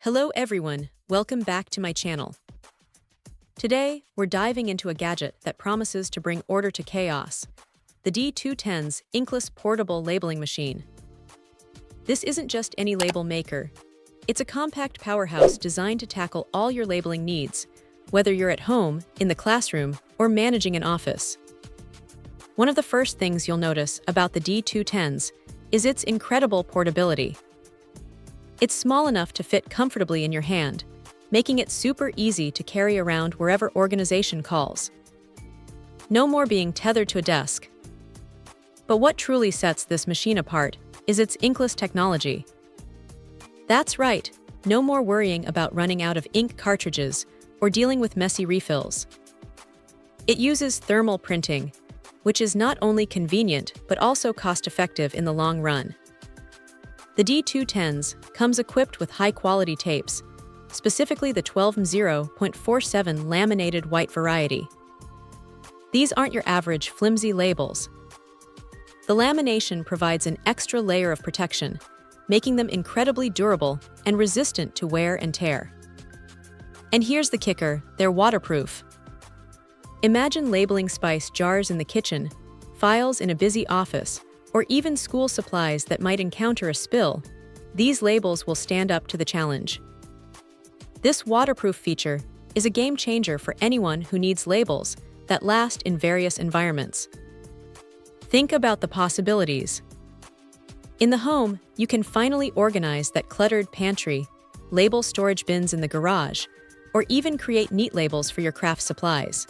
Hello everyone, welcome back to my channel. Today, we're diving into a gadget that promises to bring order to chaos, the D210s inkless portable labeling machine. This isn't just any label maker. It's a compact powerhouse designed to tackle all your labeling needs, whether you're at home, in the classroom, or managing an office. One of the first things you'll notice about the D210s is its incredible portability. It's small enough to fit comfortably in your hand, making it super easy to carry around wherever organization calls. No more being tethered to a desk. But what truly sets this machine apart is its inkless technology. That's right, no more worrying about running out of ink cartridges or dealing with messy refills. It uses thermal printing, which is not only convenient but also cost-effective in the long run. The D210s comes equipped with high-quality tapes, specifically the 12M0.47 laminated white variety. These aren't your average flimsy labels. The lamination provides an extra layer of protection, making them incredibly durable and resistant to wear and tear. And here's the kicker, they're waterproof. Imagine labeling spice jars in the kitchen, files in a busy office, or even school supplies that might encounter a spill. These labels will stand up to the challenge. This waterproof feature is a game changer for anyone who needs labels that last in various environments. Think about the possibilities. In the home, you can finally organize that cluttered pantry, label storage bins in the garage, or even create neat labels for your craft supplies.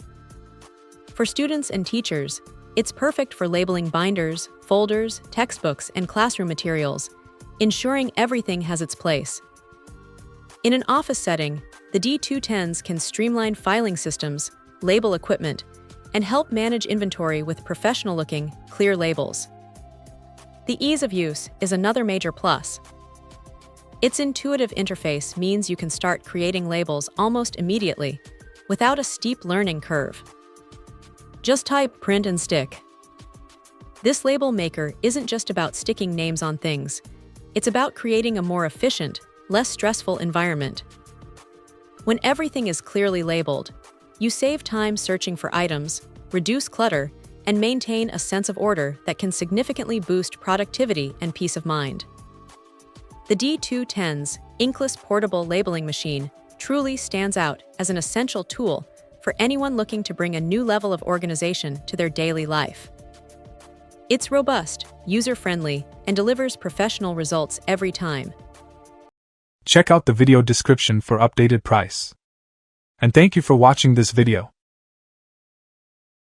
For students and teachers, it's perfect for labeling binders, folders, textbooks, and classroom materials, ensuring everything has its place. In an office setting, the D210s can streamline filing systems, label equipment, and help manage inventory with professional-looking, clear labels. The ease of use is another major plus. Its intuitive interface means you can start creating labels almost immediately, without a steep learning curve. Just type, print, and stick. This label maker isn't just about sticking names on things. It's about creating a more efficient, less stressful environment. When everything is clearly labeled, you save time searching for items, reduce clutter, and maintain a sense of order that can significantly boost productivity and peace of mind. The D210s inkless portable labeling machine truly stands out as an essential tool for anyone looking to bring a new level of organization to their daily life. It's robust, user-friendly, and delivers professional results every time. Check out the video description for updated price. And thank you for watching this video.